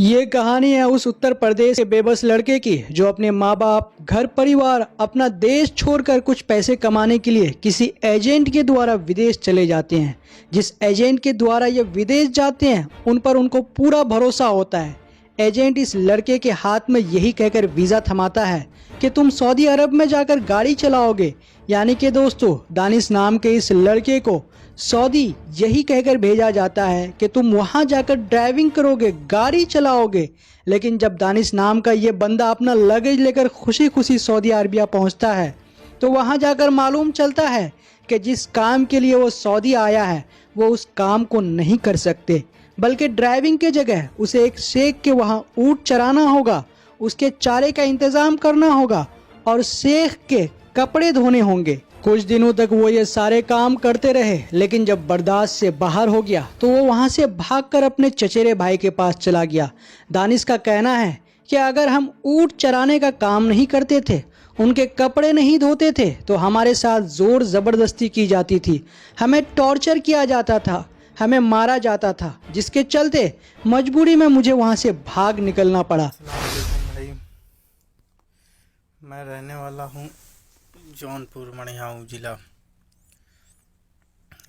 ये कहानी है उस उत्तर प्रदेश के बेबस लड़के की जो अपने माँ बाप, घर परिवार, अपना देश छोड़कर कुछ पैसे कमाने के लिए किसी एजेंट के द्वारा विदेश चले जाते हैं। जिस एजेंट के द्वारा ये विदेश जाते हैं उन पर उनको पूरा भरोसा होता है। एजेंट इस लड़के के हाथ में यही कहकर वीज़ा थमाता है कि तुम सऊदी अरब में जाकर गाड़ी चलाओगे। यानी कि दोस्तों, दानिश नाम के इस लड़के को सऊदी यही कहकर भेजा जाता है कि तुम वहां जाकर ड्राइविंग करोगे, गाड़ी चलाओगे। लेकिन जब दानिश नाम का ये बंदा अपना लगेज लेकर खुशी खुशी सऊदी अरबिया पहुंचता है तो वहां जाकर मालूम चलता है कि जिस काम के लिए वो सऊदी आया है वो उस काम को नहीं कर सकते, बल्कि ड्राइविंग के जगह उसे एक शेख के वहाँ ऊँट चराना होगा, उसके चारे का इंतज़ाम करना होगा और शेख के कपड़े धोने होंगे। कुछ दिनों तक वो ये सारे काम करते रहे, लेकिन जब बर्दाश्त से बाहर हो गया तो वो वहाँ से भागकर अपने चचेरे भाई के पास चला गया। दानिश का कहना है कि अगर हम ऊँट चराने का काम नहीं करते थे, उनके कपड़े नहीं धोते थे, तो हमारे साथ जोर ज़बरदस्ती की जाती थी, हमें टॉर्चर किया जाता था, हमें मारा जाता था, जिसके चलते मजबूरी में मुझे वहाँ से भाग निकलना पड़ा। भाई, मैं रहने वाला हूँ जौनपुर मनिहाऊ ज़िला,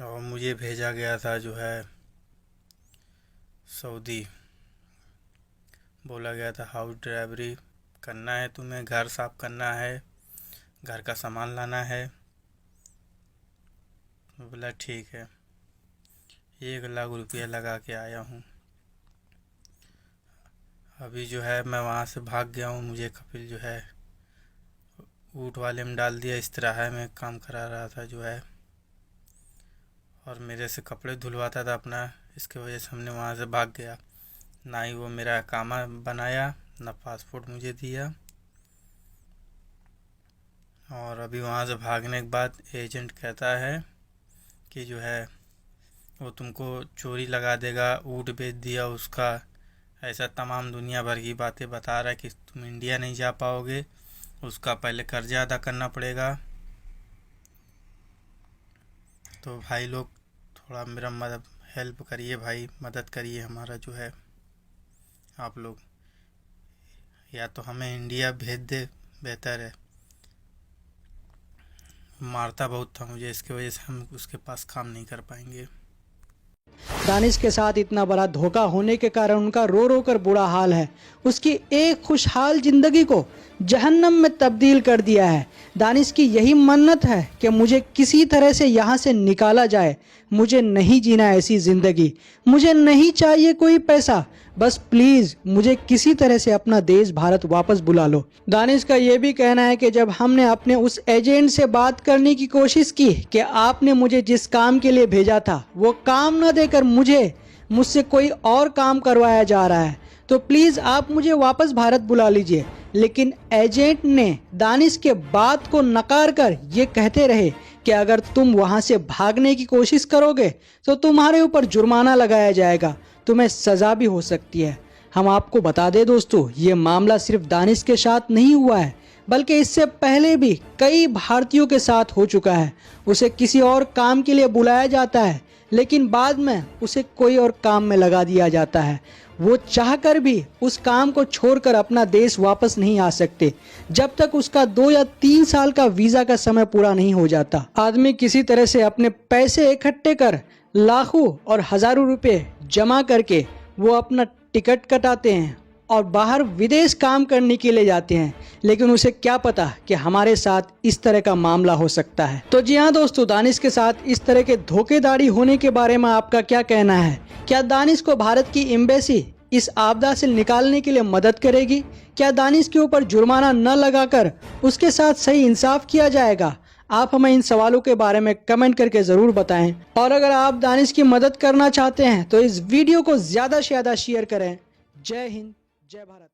और मुझे भेजा गया था जो है सऊदी। बोला गया था हाउस ड्राइवरी करना है तुम्हें, घर साफ करना है, घर का सामान लाना है। बोला ठीक है। 1 लाख रुपया लगा के आया हूँ। अभी जो है मैं वहाँ से भाग गया हूँ। मुझे कपिल जो है ऊँट वाले में डाल दिया, इस तरह है मैं काम करा रहा था जो है, और मेरे से कपड़े धुलवाता था अपना। इसके वजह से हमने वहाँ से भाग गया। ना ही वो मेरा अकामा बनाया, ना पासपोर्ट मुझे दिया। और अभी वहाँ से भागने के बाद एजेंट कहता है कि जो है वो तुमको चोरी लगा देगा, ऊँट बेच दिया उसका, ऐसा तमाम दुनिया भर की बातें बता रहा है कि तुम इंडिया नहीं जा पाओगे, उसका पहले कर्जा अदा करना पड़ेगा। तो भाई लोग थोड़ा मेरा मदद हेल्प करिए भाई, मदद करिए हमारा जो है आप लोग, या तो हमें इंडिया भेज दे बेहतर है। मारता बहुत था मुझे, इसकी वजह से हम उसके पास काम नहीं कर पाएंगे। दानिश के साथ इतना बड़ा धोखा होने के कारण उनका रो रो कर बुरा हाल है। उसकी एक खुशहाल जिंदगी को जहन्नम में तब्दील कर दिया है। दानिश की यही मन्नत है कि मुझे किसी तरह से यहाँ से निकाला जाए, मुझे नहीं जीना ऐसी ज़िंदगी, मुझे नहीं चाहिए कोई पैसा, बस प्लीज़ मुझे किसी तरह से अपना देश भारत वापस बुला लो। दानिश का ये भी कहना है कि जब हमने अपने उस एजेंट से बात करने की कोशिश की कि आपने मुझे जिस काम के लिए भेजा था वो काम न देकर मुझसे कोई और काम करवाया जा रहा है, तो प्लीज़ आप मुझे वापस भारत बुला लीजिए, लेकिन एजेंट ने दानिश के बात को नकार कर ये कहते रहे कि अगर तुम वहाँ से भागने की कोशिश करोगे तो तुम्हारे ऊपर जुर्माना लगाया जाएगा, तुम्हें सज़ा भी हो सकती है। हम आपको बता दें दोस्तों, ये मामला सिर्फ दानिश के साथ नहीं हुआ है, बल्कि इससे पहले भी कई भारतीयों के साथ हो चुका है। उसे किसी और काम के लिए बुलाया जाता है, लेकिन बाद में उसे कोई और काम में लगा दिया जाता है। वो चाहकर भी उस काम को छोड़कर अपना देश वापस नहीं आ सकते जब तक उसका 2 या 3 साल का वीज़ा का समय पूरा नहीं हो जाता। आदमी किसी तरह से अपने पैसे इकट्ठे कर लाखों और हज़ारों रुपए जमा करके वो अपना टिकट कटाते हैं और बाहर विदेश काम करने के लिए जाते हैं, लेकिन उसे क्या पता कि हमारे साथ इस तरह का मामला हो सकता है। तो जी हाँ दोस्तों, दानिश के साथ इस तरह के धोखेधाड़ी होने के बारे में आपका क्या कहना है? क्या दानिश को भारत की एम्बेसी इस आपदा से निकालने के लिए मदद करेगी? क्या दानिश के ऊपर जुर्माना न लगाकर उसके साथ सही इंसाफ किया जाएगा? आप हमें इन सवालों के बारे में कमेंट करके ज़रूर बताएं। और अगर आप दानिश की मदद करना चाहते हैं तो इस वीडियो को ज़्यादा से ज़्यादा शेयर करें। जय हिंद, जय भारत।